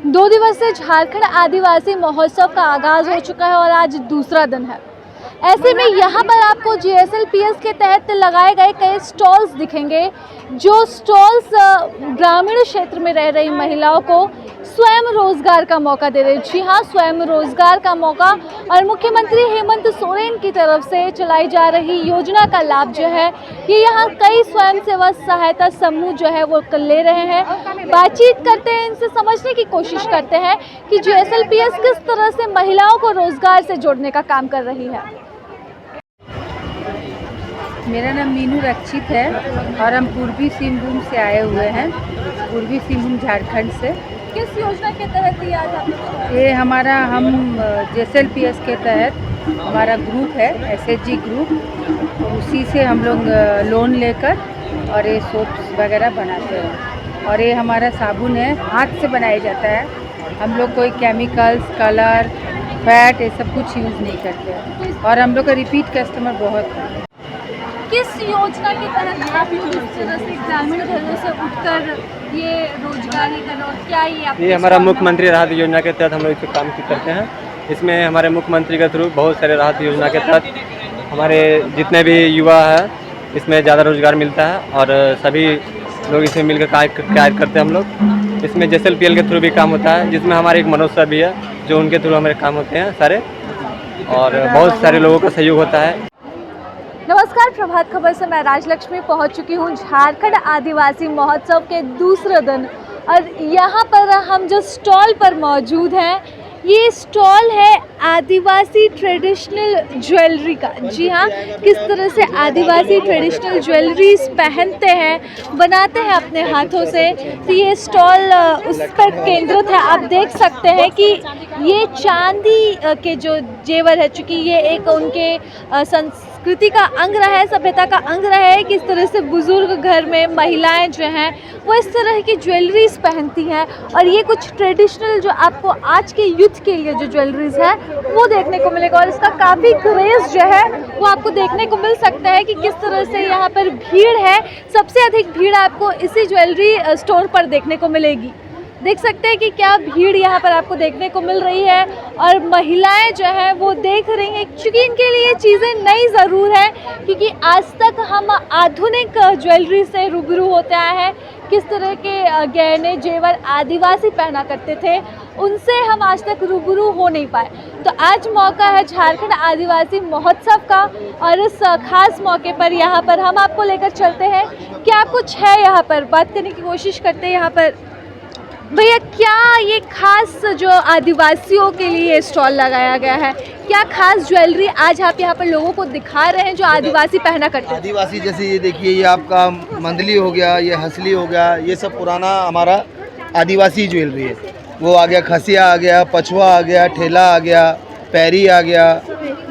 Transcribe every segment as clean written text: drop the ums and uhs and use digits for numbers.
2 दिवसीय झारखंड आदिवासी महोत्सव का आगाज हो चुका है और आज दूसरा दिन है। ऐसे में यहाँ पर आपको GSLPS के तहत लगाए गए कई स्टॉल्स दिखेंगे, जो स्टॉल्स ग्रामीण क्षेत्र में रह रही महिलाओं को स्वयं रोजगार का मौका दे रहे हैं। जी हाँ, स्वयं रोजगार का मौका और मुख्यमंत्री हेमंत सोरेन की तरफ से चलाई जा रही योजना का लाभ जो है ये यहाँ कई स्वयं सेवा सहायता समूह जो है वो ले रहे हैं। बातचीत करते हैं, इनसे समझने की कोशिश करते हैं कि GSLPS किस तरह से महिलाओं को रोजगार से जोड़ने का काम कर रही है। मेरा नाम मीनू रक्षित है और हम पूर्वी सिंहभूम से आए हुए हैं, पूर्वी सिंहभूम झारखंड से। किस योजना के तहत ये आज आप? ये हमारा हम GSLPS के तहत हमारा ग्रुप है, SHG ग्रुप, उसी से हम लोग लोन लेकर और ये सोप्स वगैरह बनाते हैं। और ये हमारा साबुन है, हाथ से बनाया जाता है। हम लोग कोई केमिकल्स, कलर, फैट ये सब कुछ यूज़ नहीं करते हैं और हम लोग का रिपीट कस्टमर बहुत है। किस योजना के तहत आप लोग इस तरह से ग्रामीण घरों से उठकर ये रोजगार ही कर रहे हो? क्या ये हमारा मुख्यमंत्री राहत योजना के तहत हम लोग इस काम करते हैं। इसमें हमारे मुख्यमंत्री के थ्रू बहुत सारे राहत योजना के तहत हमारे जितने भी युवा हैं इसमें ज़्यादा रोजगार मिलता है और सभी लोग इसमें मिलकर कार्य करते हैं। हम लोग इसमें GSLPS के थ्रू भी काम होता है, जिसमें हमारे एक मनोज सर भी है जो उनके थ्रू हमारे काम होते हैं सारे, और बहुत सारे लोगों का सहयोग होता है। नमस्कार, प्रभात खबर से मैं राजलक्ष्मी पहुंच चुकी हूं झारखंड आदिवासी महोत्सव के दूसरे दिन और यहां पर हम जो स्टॉल पर मौजूद हैं ये स्टॉल है आदिवासी ट्रेडिशनल ज्वेलरी का। जी हाँ, किस तरह से आदिवासी ट्रेडिशनल ज्वेलरीज पहनते हैं, बनाते हैं अपने हाथों से, तो ये स्टॉल उस पर केंद्रित है। आप देख सकते हैं कि ये चांदी के जो जेवर है, चूँकि ये एक उनके संस्कृति का अंग रहा है, सभ्यता का अंग रहा है, किस तरह से बुजुर्ग घर में महिलाएं जो हैं वो इस तरह की ज्वेलरीज पहनती हैं। और ये कुछ ट्रेडिशनल जो आपको आज के यूथ के लिए जो ज्वेलरीज है वो देखने को मिलेगा और इसका काफ़ी क्रेज़ जो है वो आपको देखने को मिल सकता है कि किस तरह से यहाँ पर भीड़ है। सबसे अधिक भीड़ आपको इसी ज्वेलरी स्टोर पर देखने को मिलेगी। देख सकते हैं कि क्या भीड़ यहाँ पर आपको देखने को मिल रही है और महिलाएं जो हैं वो देख रही हैं, क्योंकि इनके लिए चीज़ें नई ज़रूर है, क्योंकि आज तक हम आधुनिक ज्वेलरी से रूबरू होते आए हैं। किस तरह के गहने जेवर आदिवासी पहना करते थे उनसे हम आज तक रूबरू हो नहीं पाए। तो आज मौका है झारखंड आदिवासी महोत्सव का और इस खास मौके पर यहाँ पर हम आपको लेकर चलते हैं। क्या कुछ है यहाँ पर, बात करने की कोशिश करते हैं। यहाँ पर भैया, क्या ये खास जो आदिवासियों के लिए स्टॉल लगाया गया है, क्या खास ज्वेलरी आज आप यहाँ पर लोगों को दिखा रहे हैं जो आदिवासी पहना करते हैं? आदिवासी जैसे ये देखिए, ये आपका मंदली हो गया, ये हंसली हो गया, ये सब पुराना हमारा आदिवासी ज्वेलरी है। वो आ गया, खसिया आ गया, पछुआ आ गया, ठेला आ गया, पैरी आ गया,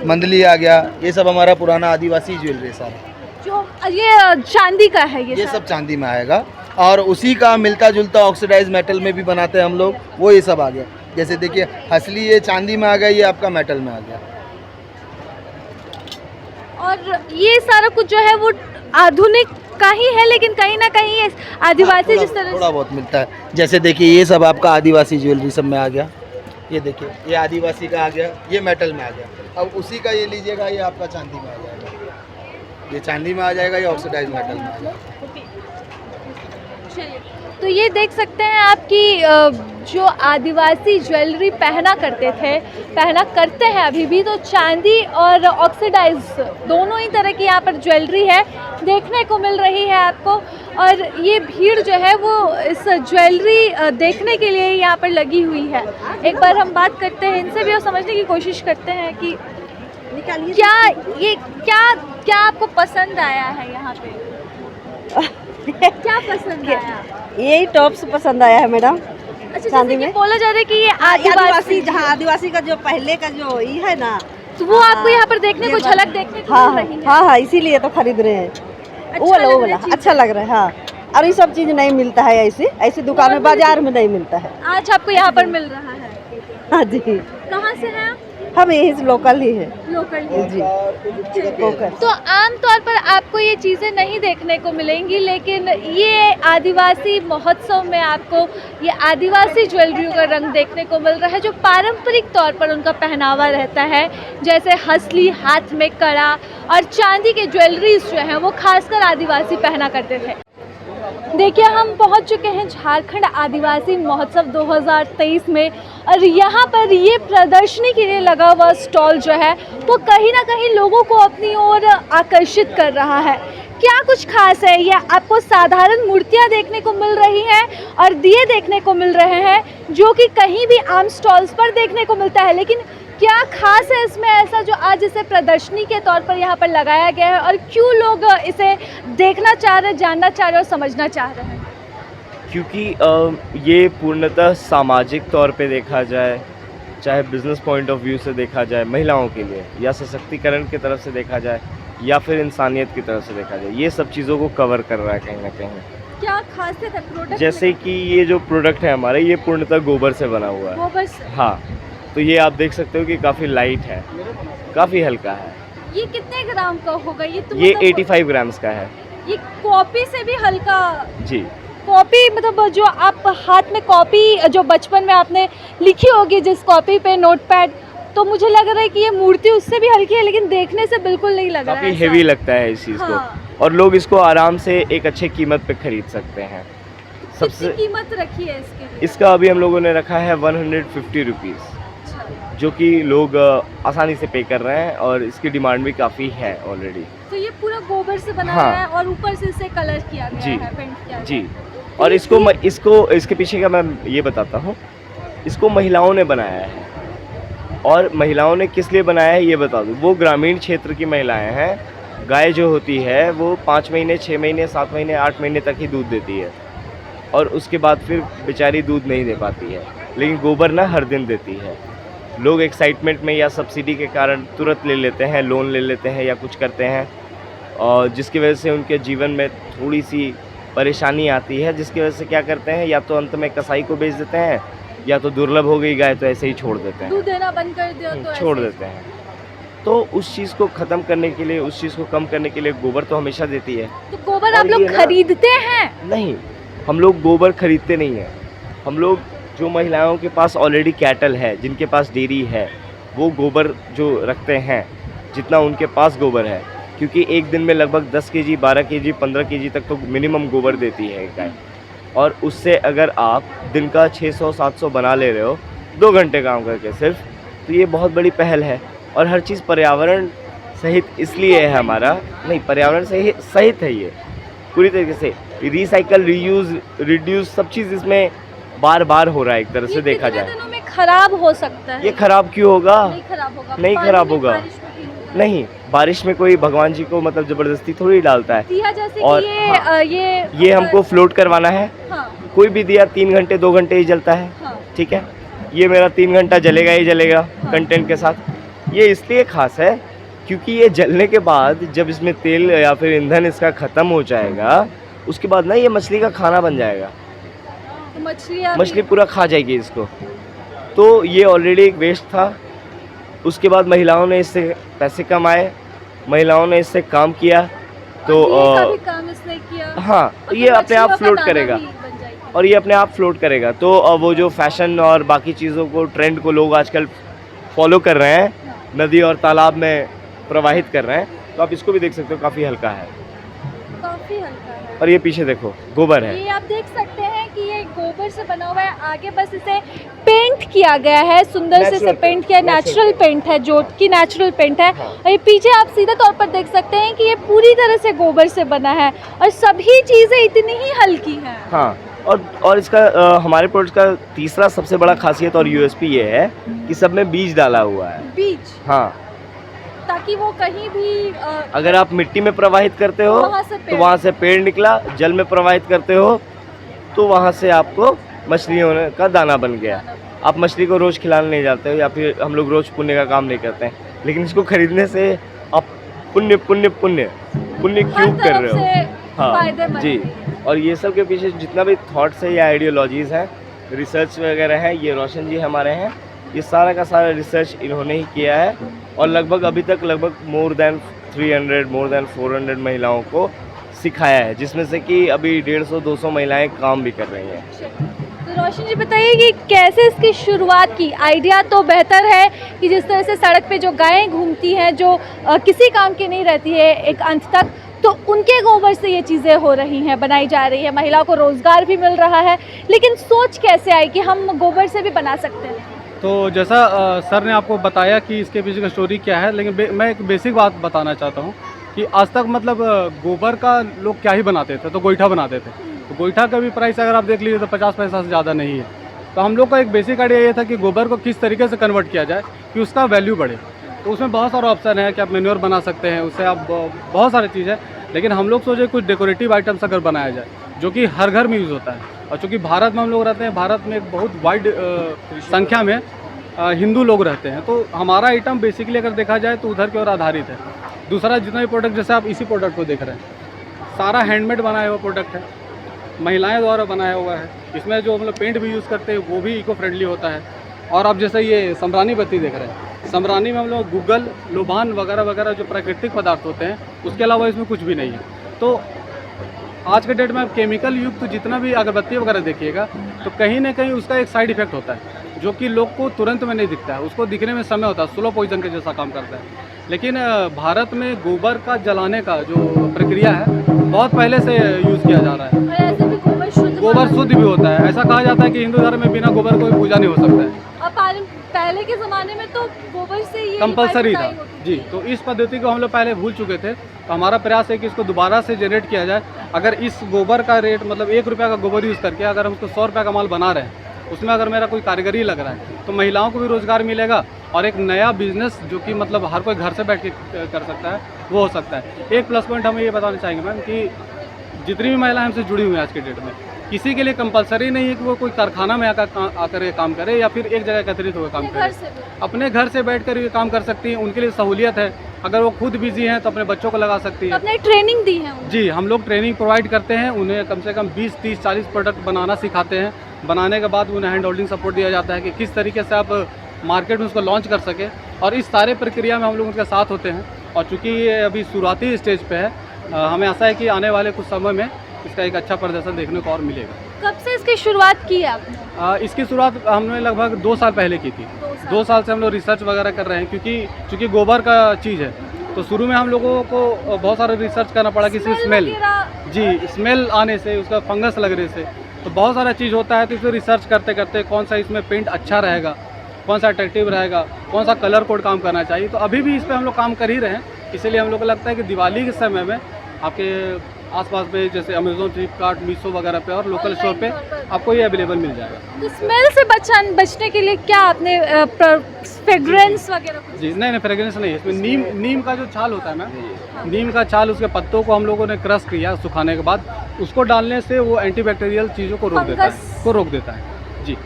मंदली आ गया, ये सब हमारा पुराना आदिवासी ज्वेलरी है सारा। जो ये चांदी का है, ये सब चांदी में आएगा और उसी का मिलता जुलता ऑक्सीडाइज मेटल में भी बनाते हैं हम लोग, वो ये सब आ गया। जैसे देखिए हंसली ये चांदी में आ गया, ये आपका मेटल में आ गया। और ये सारा कुछ जो है वो आधुनिक का ही है, लेकिन कहीं ना कहीं आदिवासी जिस तरह थोड़ा बहुत मिलता है। जैसे देखिए ये सब आपका आदिवासी ज्वेलरी सब में आ गया। ये देखिए ये आदिवासी का आ गया, ये मेटल में आ गया। अब उसी का ये लीजिएगा, ये आपका चांदी में आ जाएगा, ये चांदी में आ जाएगा, ये ऑक्सीडाइज मेटल में आ जाएगा। तो ये देख सकते हैं आपकी जो आदिवासी ज्वेलरी पहना करते हैं अभी भी, तो चांदी और ऑक्सीडाइज दोनों ही तरह की यहाँ पर ज्वेलरी है देखने को मिल रही है आपको। और ये भीड़ जो है वो इस ज्वेलरी देखने के लिए यहाँ पर लगी हुई है। एक बार हम बात करते हैं इनसे भी और समझने की कोशिश करते हैं कि क्या आपको पसंद आया है यहाँ पे? क्या पसंद आया? यही टॉप्स पसंद आया है मैडम। अच्छा, चांदी में बोला जा रहा है कि ये आदिवासी, जहाँ आदिवासी का जो पहले का जो ये है ना, तो वो आपको यहाँ पर देखने को झलक देखने को मिल रही है। हाँ, इसीलिए तो खरीद रहे हैं। वो वाला अच्छा लग रहा है। हाँ, और ये सब चीज़ नहीं मिलता है ऐसी दुकान में, बाजार में नहीं मिलता है। आज आपको यहाँ पर मिल रहा है? हाँ जी। कहाँ से हैं आप? हम यही से लोकल ही है लोकल जी कोकर। तो आमतौर पर आपको ये चीज़ें नहीं देखने को मिलेंगी, लेकिन ये आदिवासी महोत्सव में आपको ये आदिवासी ज्वेलरी का रंग देखने को मिल रहा है, जो पारंपरिक तौर पर उनका पहनावा रहता है, जैसे हसली, हाथ में कड़ा और चांदी के ज्वेलरीज जो हैं वो खासकर आदिवासी पहना करते थे। देखिए, हम पहुंच चुके हैं झारखंड आदिवासी महोत्सव 2023 में, और यहाँ पर ये प्रदर्शनी के लिए लगा हुआ स्टॉल जो है वो कहीं ना कहीं लोगों को अपनी ओर आकर्षित कर रहा है। क्या कुछ खास है? या आपको साधारण मूर्तियाँ देखने को मिल रही हैं और दिए देखने को मिल रहे हैं, जो कि कहीं भी आम स्टॉल्स पर देखने को मिलता है, लेकिन क्या खास है इसमें ऐसा जो आज इसे प्रदर्शनी के तौर पर यहाँ पर लगाया गया है, और क्यों लोग इसे देखना चाह रहे हैं, जानना चाह रहे हैं और समझना चाह रहे हैं? क्योंकि ये पूर्णतः सामाजिक तौर पे देखा जाए, चाहे बिजनेस पॉइंट ऑफ व्यू से देखा जाए, महिलाओं के लिए, या सशक्तिकरण की तरफ से देखा जाए, या फिर इंसानियत की तरफ से देखा जाए, ये सब चीज़ों को कवर कर रहा है कहीं ना कहीं। क्या खासियत है प्रोडक्ट? जैसे कि ये जो प्रोडक्ट है हमारा, ये पूर्णतः गोबर से बना हुआ है। गोबर से? हाँ, तो ये आप देख सकते हो कि काफ़ी लाइट है, काफ़ी हल्का है। ये कितने ग्राम का होगा? ये तो ये मतलब 85 ग्राम्स का है ये कॉपी से भी हल्का? जी। कॉपी मतलब जो आप हाथ में कॉपी जो बचपन में आपने लिखी होगी जिस कॉपी पे, नोटपैड, तो मुझे लग रहा है कि ये मूर्ति उससे भी हल्की है, लेकिन देखने से बिल्कुल नहीं लग रहा है। काफ़ी ऐसा। हेवी लगता है इस चीज़ हाँ। को, और लोग इसको आराम से एक अच्छे कीमत पे खरीद सकते हैं। कितनी कीमत रखी है इसके लिए? इसका अभी हम लोगों ने रखा है 150 रुपीज़, जो कि लोग आसानी से पे कर रहे हैं, और इसकी डिमांड भी काफ़ी है ऑलरेडी। तो ये पूरा गोबर से बनाया हाँ। है और ऊपर से इसे कलर किया गया जी। है, पेंट किया गया जी, है। और इसको इसके पीछे का मैं ये बताता हूँ। इसको महिलाओं ने बनाया है, और महिलाओं ने किस लिए बनाया है ये बता दूँ। वो ग्रामीण क्षेत्र की महिलाएं हैं। गाय जो होती है वो 5 महीने, 6 महीने, 7 महीने, 8 महीने तक ही दूध देती है, और उसके बाद फिर बेचारी दूध नहीं दे पाती है, लेकिन गोबर ना हर दिन देती है। लोग एक्साइटमेंट में या सब्सिडी के कारण तुरंत ले लेते हैं, लोन ले लेते हैं या कुछ करते हैं, और जिसकी वजह से उनके जीवन में थोड़ी सी परेशानी आती है, जिसकी वजह से क्या करते हैं, या तो अंत में कसाई को बेच देते हैं, या तो दुर्लभ हो गई गाय तो ऐसे ही छोड़ देते हैं, दूध देना बंद कर दिया तो छोड़ ऐसे ही। देते हैं। तो उस चीज़ को ख़त्म करने के लिए, उस चीज़ को कम करने के लिए गोबर तो हमेशा देती है। तो गोबर और आप लोग ये ना- खरीदते हैं? नहीं, हम लोग गोबर खरीदते नहीं हैं। हम लोग, जो महिलाओं के पास ऑलरेडी कैटल है, जिनके पास डेयरी है, वो गोबर जो रखते हैं, जितना उनके पास गोबर है, क्योंकि एक दिन में लगभग 10 केजी, 12 केजी, 15 केजी तक तो मिनिमम गोबर देती है गाय, और उससे अगर आप दिन का 600-700 बना ले रहे हो 2 घंटे काम करके सिर्फ, तो ये बहुत बड़ी पहल है। और हर चीज़ पर्यावरण सहित इसलिए है हमारा, नहीं, पर्यावरण सहित है ये पूरी तरीके से। रिसाइकल, रीयूज़, रिड्यूस, सब चीज़ इसमें बार बार हो रहा है एक तरह से ये देखा कितने जाए। दिनों में खराब हो सकता है? ये खराब क्यों होगा? नहीं खराब होगा? नहीं पानी खराब में, होगा। बारिश में क्यों होगा? नहीं, बारिश में कोई भगवान जी को मतलब ज़बरदस्ती थोड़ी डालता है। दिया जैसे और कि ये हाँ, ये हमको फ्लोट करवाना है। हाँ, कोई भी दिया 3 घंटे, 2 घंटे ही जलता है, हाँ। ठीक है। ये मेरा 3 घंटा जलेगा ही जलेगा कंटेंट के साथ। ये इसलिए खास है क्योंकि ये जलने के बाद जब इसमें तेल या फिर ईंधन इसका ख़त्म हो जाएगा, उसके बाद ना ये मछली का खाना बन जाएगा। तो मछलियाँ मछली पूरा खा जाएगी इसको। तो ये ऑलरेडी एक वेस्ट था। उसके बाद महिलाओं ने इससे पैसे कमाए, महिलाओं ने इससे काम किया, तो भी काम इसने किया। हाँ, और ये फिर अपने आप मछलियों का फ्लोट दाना करेगा, भी बन जाएगी। और ये अपने आप फ्लोट करेगा। तो वो जो फैशन और बाकी चीज़ों को, ट्रेंड को लोग आजकल फॉलो कर रहे हैं, नदी और तालाब में प्रवाहित कर रहे हैं, तो आप इसको भी देख सकते हो, काफ़ी हल्का है। काफी हल्का है। और ये पीछे देखो, गोबर है। ये आप देख सकते हैं कि ये गोबर से बना हुआ है। आगे बस इसे पेंट किया गया है, सुंदर से इसे Natural पेंट किया, natural नेचुरल पेंट है, जो कि नेचुरल पेंट है। हाँ। और ये पीछे आप सीधे तौर पर देख सकते हैं कि ये पूरी तरह से गोबर से बना है, और सभी चीज़ें इतनी ही हल्की हैं। हाँ, और इसका हमारे प्रोडक्ट का तीसरा सबसे बड़ा खासियत और यूएसपी ये है कि सब में बीज डाला हुआ है। बीज, हाँ, ताकि वो कहीं भी अगर आप मिट्टी में प्रवाहित करते हो वहाँ से तो पेड़- वहाँ से पेड़ निकला, जल में प्रवाहित करते हो तो वहाँ से आपको मछलियों का दाना बन गया। आप मछली को रोज़ खिलाने नहीं जाते हो, या फिर हम लोग रोज़ पुण्य का काम नहीं करते हैं, लेकिन इसको खरीदने से आप पुण्य पुण्य पुण्य पुण्य हर क्यों कर तरफ रहे से हो। फायदेमंद जी, है। और ये सब के पीछे जितना भी थॉट्स है या आइडियोलॉजीज़ हैं, रिसर्च वगैरह है, ये रोशन जी हमारे हैं, ये सारा का सारा रिसर्च इन्होंने ही किया है और लगभग अभी तक लगभग मोर देन 400 महिलाओं को सिखाया है, जिसमें से कि अभी 150-200 महिलाएं काम भी कर रही हैं। तो रोशन जी बताइए कि कैसे इसकी शुरुआत की। आइडिया तो बेहतर है कि जिस तरह से सड़क पे जो गायें घूमती हैं जो किसी काम की नहीं रहती है एक अंत तक, तो उनके गोबर से ये चीज़ें हो रही हैं, बनाई जा रही है, महिलाओं को रोज़गार भी मिल रहा है। लेकिन सोच कैसे आई कि हम गोबर से भी बना सकते हैं? तो जैसा सर ने आपको बताया कि इसके पीछे का स्टोरी क्या है, लेकिन मैं एक बेसिक बात बताना चाहता हूँ कि आज तक मतलब गोबर का लोग क्या ही बनाते थे, तो गोईठा बनाते थे। तो गोईठा का भी प्राइस अगर आप देख लीजिए तो 50 पैसा से ज़्यादा नहीं है। तो हम लोग का एक बेसिक आइडिया ये था कि गोबर को किस तरीके से कन्वर्ट किया जाए कि उसका वैल्यू बढ़े। तो उसमें बहुत सारा ऑप्शन है कि आप मैन्योर बना सकते हैं, उससे आप बहुत सारी चीज़ है। लेकिन हम लोग सोचे कुछ डेकोरेटिव आइटम्स अगर बनाया जाए जो कि हर घर में यूज़ होता है। और चूँकि भारत में हम लोग रहते हैं, भारत में एक बहुत वाइड संख्या में हिंदू लोग रहते हैं, तो हमारा आइटम बेसिकली अगर देखा जाए तो उधर की ओर आधारित है। दूसरा जितना भी प्रोडक्ट, जैसे आप इसी प्रोडक्ट को देख रहे हैं, सारा हैंडमेड बनाया हुआ प्रोडक्ट है, महिलाएं द्वारा बनाया हुआ है। इसमें जो हम लोग पेंट भी यूज़ करते हैं वो भी इको फ्रेंडली होता है। और आप जैसे ये समरानी बत्ती देख रहे हैं, समरानी में हम लोग गूगल, लोबान वगैरह वगैरह जो प्राकृतिक पदार्थ होते हैं, उसके अलावा इसमें कुछ भी नहीं है। तो आज के डेट में आप केमिकल युक्त जितना भी अगरबत्ती वगैरह देखिएगा तो कहीं ना कहीं उसका एक साइड इफेक्ट होता है जो कि लोग को तुरंत में नहीं दिखता है, उसको दिखने में समय होता है, स्लो पॉइजन के जैसा काम करता है। लेकिन भारत में गोबर का जलाने का जो प्रक्रिया है बहुत पहले से यूज़ किया जा रहा है। और ऐसे भी गोबर शुद्ध भी होता है। ऐसा कहा जाता है कि हिंदू धर्म में बिना गोबर कोई पूजा नहीं हो सकता है। और पहले के ज़माने में तो गोबर से ये कंपलसरी था जी। तो इस पद्धति को हम लोग पहले भूल चुके थे, तो हमारा प्रयास है कि इसको दोबारा से जनरेट किया जाए। अगर इस गोबर का रेट मतलब 1 रुपया का गोबर यूज़ करके अगर हम उसको 100 रुपये का माल बना रहे हैं, उसमें अगर मेरा कोई कारीगरी लग रहा है तो महिलाओं को भी रोज़गार मिलेगा और एक नया बिजनेस जो कि मतलब हर कोई घर से बैठ के कर सकता है वो हो सकता है। एक प्लस पॉइंट हम ये बताना चाहेंगे मैम कि जितनी भी महिलाएं हमसे जुड़ी हुई हैं आज के डेट में, किसी के लिए कंपलसरी नहीं है कि वो कोई कारखाना में आकर ये काम करे या फिर एक जगह एकत्रित होकर काम करे। अपने घर से बैठकर ये काम कर सकती हैं, उनके लिए सहूलियत है। अगर वो खुद बिजी हैं तो अपने बच्चों को लगा सकती है। अपने ट्रेनिंग दी है जी, हम लोग ट्रेनिंग प्रोवाइड करते हैं, उन्हें कम से कम 20, 30, 40 प्रोडक्ट बनाना सिखाते हैं। बनाने के बाद उन्हें हैंड होल्डिंग सपोर्ट दिया जाता है कि किस तरीके से आप मार्केट में उसको लॉन्च कर सकें। और इस सारे प्रक्रिया में हम लोग उनके साथ होते हैं। और चूँकि ये अभी शुरुआती स्टेज पे है, हमें आशा है कि आने वाले कुछ समय में इसका एक अच्छा प्रदर्शन देखने को और मिलेगा। कब से इसकी शुरुआत की आपने? इसकी शुरुआत हमने लगभग 2 साल पहले की थी। 2 साल से हम लोग रिसर्च वगैरह कर रहे हैं, क्योंकि चूँकि गोबर का चीज़ है तो शुरू में हम लोगों को बहुत सारा रिसर्च करना पड़ा कि स्मेल जी, स्मेल आने से, उसका फंगस लगने से, तो बहुत सारा चीज़ होता है। तो इसमें रिसर्च करते करते कौन सा इसमें पेंट अच्छा रहेगा, कौन सा अट्रैक्टिव रहेगा, कौन सा कलर कोड काम करना चाहिए। तो अभी भी इस पर हम लोग काम कर ही रहे हैं। इसलिए हम लोग को लगता है कि दिवाली के समय में आपके आसपास पे जैसे अमेज़ॉन, फ्लिपकार्ट, मीशो वगैरह पे और लोकल स्टोर पे आपको ये अवेलेबल मिल जाएगा। तो स्मेल से बचने के लिए क्या आपने फ्रेग्रेंस वगैरह? जी नहीं, फ्रेग्रेंस नहीं है इसमें। नीम का जो छाल होता है ना, नीम का छाल, उसके पत्तों को हम लोगों ने क्रश किया सुखाने के बाद, उसको डालने से वो एंटीबैक्टीरियल चीज़ों को रोक देता है जी।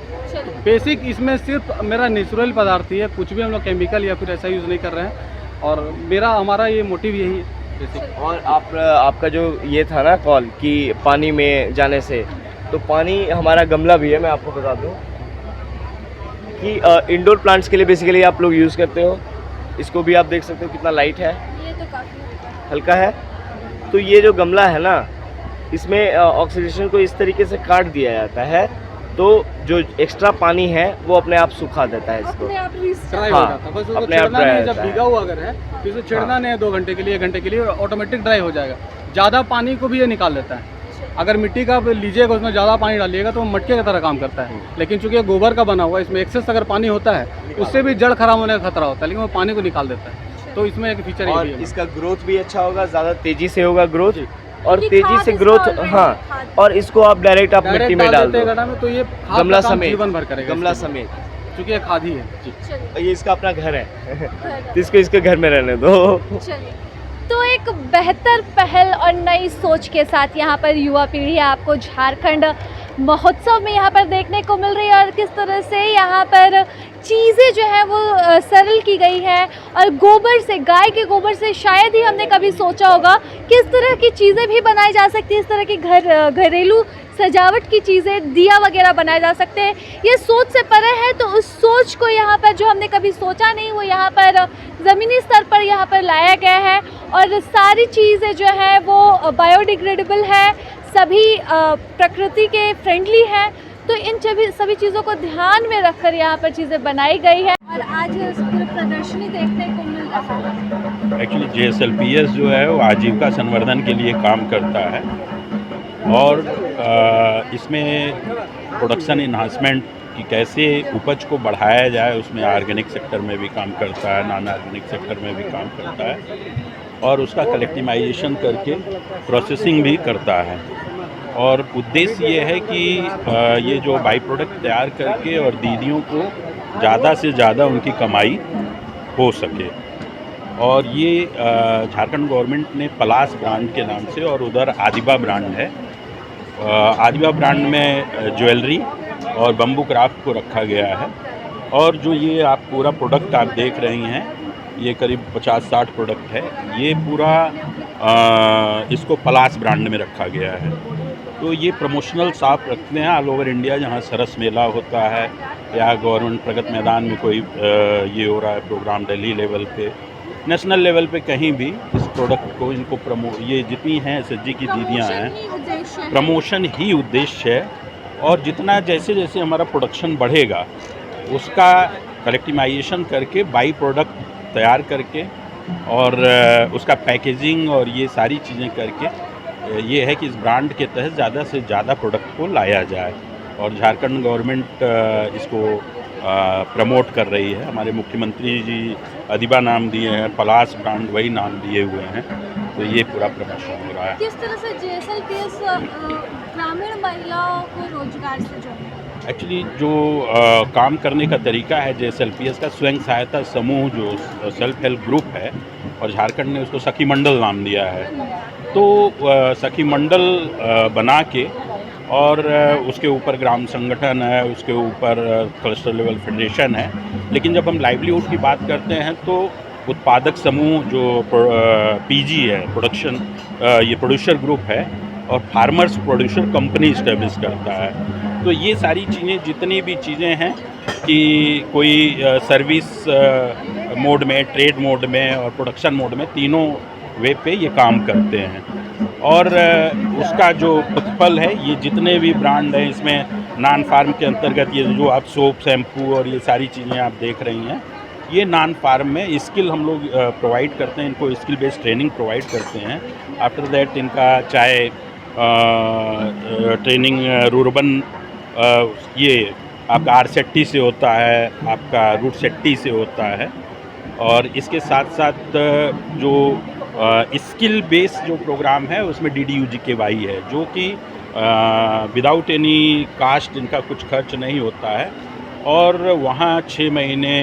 बेसिक इसमें सिर्फ मेरा नेचुरल पदार्थ ही है, कुछ भी हम लोग केमिकल या फिर ऐसा यूज़ नहीं कर रहे हैं। और हमारा ये मोटिव यही है बेसिक। और आपका जो ये था ना कॉल कि पानी में जाने से, तो पानी हमारा गमला भी है। मैं आपको बता दूं कि इंडोर प्लांट्स के लिए बेसिकली आप लोग यूज़ करते हो। इसको भी आप देख सकते हो कितना लाइट है, ये तो काफ़ी हल्का है। तो ये जो गमला है ना, इसमें ऑक्सीडेशन को इस तरीके से काट दिया जाता है, तो जो एक्स्ट्रा पानी है वो अपने आप सुखा देता है इसको, ड्राई हो जाता है। बस उसको अपने आप छेड़ना ड्राई नहीं है, हो जब जाता है। भीगा हुआ अगर है तो इसे छेड़ना नहीं है 2 घंटे के लिए, 1 घंटे के लिए, ऑटोमेटिक ड्राई हो जाएगा। ज़्यादा पानी को भी ये निकाल देता है। अगर मिट्टी का लीजिएगा, उसमें ज़्यादा पानी डालिएगा तो वो मटके की तरह काम करता है। लेकिन चूंकि गोबर का बना हुआ है, इसमें एक्सेस अगर पानी होता है उससे भी जड़ खराब होने का खतरा होता है, लेकिन वो पानी को निकाल देता है। तो इसमें एक फीचर और ये भी है। इसका ग्रोथ भी अच्छा होगा, ज़्यादा तेज़ी से होगा ग्रोथ, और क्योंकि तेज़ी खाद से इसका ग्रोथ, already हाँ। खाद। और इसको आप डायरेक्ट आप मिट्टी में डाल दो, गड्ढा में, तो ये खाद गमला का काम समेत, जीवन भर करेगा, गमला इसके समेत। क्योंकि ये खाद ही है जी। चलिए ये इसका अपना घर है तो इसको इसके घर में रहने दो। चलिए, तो एक बेहतर पहल और नई सोच के साथ यहाँ पर युवा पीढ़ी आपको झारखंड महोत्सव में यहाँ पर देखने को मिल रही है, और किस तरह से यहाँ पर चीज़ें जो है वो सरल की गई है। और गोबर से, गाय के गोबर से शायद ही हमने कभी सोचा होगा कि इस तरह की चीज़ें भी बनाई जा सकती है, इस तरह की घरेलू सजावट की चीज़ें, दिया वगैरह बनाए जा सकते हैं। ये सोच से परे है, तो उस सोच सोच को यहाँ पर, जो हमने कभी सोचा नहीं, वो यहाँ पर ज़मीनी स्तर पर यहाँ पर लाया गया है। और सारी चीज़ें जो है वो बायोडिग्रेडेबल है, सभी प्रकृति के फ्रेंडली हैं। तो इन सभी चीज़ों को ध्यान में रखकर यहाँ पर चीज़ें बनाई गई है और आज पूरी प्रदर्शनी देखने को मिल रहा है। एक्चुअली JSLPS जो है वो आजीविका संवर्धन के लिए काम करता है और इसमें प्रोडक्शन इन्हांसमेंट कि कैसे उपज को बढ़ाया जाए, उसमें ऑर्गेनिक सेक्टर में भी काम करता है, नॉन ऑर्गेनिक सेक्टर में भी काम करता है और उसका कलेक्टिमाइजेशन करके प्रोसेसिंग भी करता है। और उद्देश्य ये है कि ये जो बाई प्रोडक्ट तैयार करके और दीदियों को ज़्यादा से ज़्यादा उनकी कमाई हो सके। और ये झारखंड गवर्नमेंट ने पलास ब्रांड के नाम से, और उधर आदिबा ब्रांड है, आदिबा ब्रांड में ज्वेलरी और बम्बू क्राफ्ट को रखा गया है। और जो ये आप पूरा प्रोडक्ट आप देख रही हैं, ये करीब 50-60 प्रोडक्ट है, ये पूरा इसको पलास ब्रांड में रखा गया है। तो ये प्रमोशनल शॉप रखते हैं ऑल ओवर इंडिया, जहाँ सरस मेला होता है या गवर्नमेंट प्रगति मैदान में कोई ये हो रहा है प्रोग्राम, दिल्ली लेवल पे, नेशनल लेवल पे, कहीं भी इस प्रोडक्ट को इनको ये जितनी हैं SHG की दीदियाँ हैं, प्रमोशन ही उद्देश्य है। और जितना जैसे जैसे हमारा प्रोडक्शन बढ़ेगा उसका कलेक्टिमाइजेशन करके बाई प्रोडक्ट तैयार करके और उसका पैकेजिंग और ये सारी चीज़ें करके ये है कि इस ब्रांड के तहत ज़्यादा से ज़्यादा प्रोडक्ट को लाया जाए। और झारखंड गवर्नमेंट इसको प्रमोट कर रही है। हमारे मुख्यमंत्री जी आदिबा नाम दिए हैं, पलास ब्रांड वही नाम दिए हुए हैं, तो ये पूरा प्रमोशन हो रहा है। किस तरह से JSLPS ग्रामीण महिलाओं को रोजगार से जोड़े? एक्चुअली जो काम करने का तरीका है JSLPS का, स्वयं सहायता समूह जो सेल्फ हेल्प ग्रुप है, और झारखंड ने उसको सखी मंडल नाम दिया है। तो सखी मंडल बना के और उसके ऊपर ग्राम संगठन है, उसके ऊपर क्लस्टर लेवल फेडरेशन है। लेकिन जब हम लाइवलीहुड की बात करते हैं तो उत्पादक समूह जो PG है, प्रोडक्शन, ये प्रोड्यूसर ग्रुप है, और फार्मर्स प्रोड्यूसर कंपनी इस्टेब्लिश करता है। तो ये सारी चीज़ें, जितनी भी चीज़ें हैं कि कोई सर्विस मोड में, ट्रेड मोड में और प्रोडक्शन मोड में, तीनों वे पे ये काम करते हैं। और उसका जो प्रतिफल है, ये जितने भी ब्रांड हैं इसमें नॉन फार्म के अंतर्गत, ये जो आप सोप, शैम्पू और ये सारी चीज़ें आप देख रही हैं, ये नॉन फार्म में स्किल हम लोग प्रोवाइड करते हैं, इनको स्किल बेस्ड ट्रेनिंग प्रोवाइड करते हैं। आफ्टर दैट इनका चाहे ट्रेनिंग रूरबन, ये आपका RSETI से होता है, आपका रूट सेट्टी से होता है। और इसके साथ साथ जो स्किल बेस जो प्रोग्राम है उसमें DDU-GKY है, जो कि विदाउट एनी कास्ट, इनका कुछ खर्च नहीं होता है। और वहाँ 6 महीने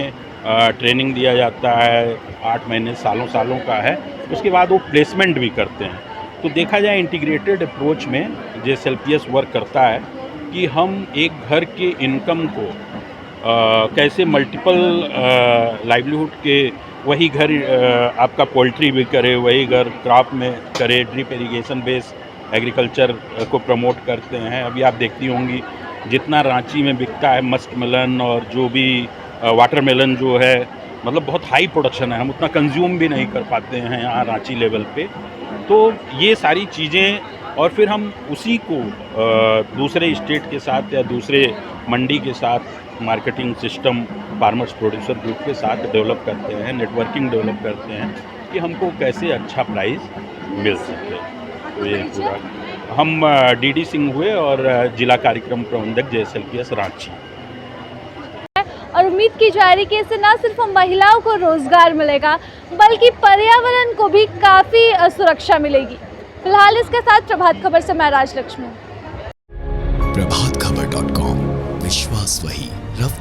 ट्रेनिंग दिया जाता है, 8 महीने सालों का है। उसके बाद वो प्लेसमेंट भी करते हैं। तो देखा जाए इंटीग्रेटेड अप्रोच में JSLPS वर्क करता है कि हम एक घर के इनकम को कैसे मल्टीपल लाइवलीहुड के, वही घर आपका पोल्ट्री भी करे, वही घर क्रॉप में करे, ड्रिप इरिगेशन बेस्ड एग्रीकल्चर को प्रमोट करते हैं। अभी आप देखती होंगी जितना रांची में बिकता है मस्क मेलन और जो भी वाटरमेलन जो है, मतलब बहुत हाई प्रोडक्शन है, हम उतना कंज्यूम भी नहीं कर पाते हैं यहाँ रांची लेवल पे। तो ये सारी चीज़ें, और फिर हम उसी को दूसरे स्टेट के साथ या दूसरे मंडी के साथ marketing system farmers producer group के साथ डेवलप करते हैं, नेटवर्किंग डेवलप करते हैं कि हमको कैसे अच्छा प्राइस मिल सके। तो ये पूरा हम DD सिंह हुए और जिला कार्यक्रम प्रबंधक JSLPS रांची। और उम्मीद की जा रही है कि इससे न सिर्फ महिलाओं को रोजगार मिलेगा बल्कि पर्यावरण को भी काफ़ी सुरक्षा मिलेगी। फिलहाल इसके साथ प्रभात खबर से मैं राजलक्ष्मी। प्रभातखबर.com, विश्वास वही, रफ्तार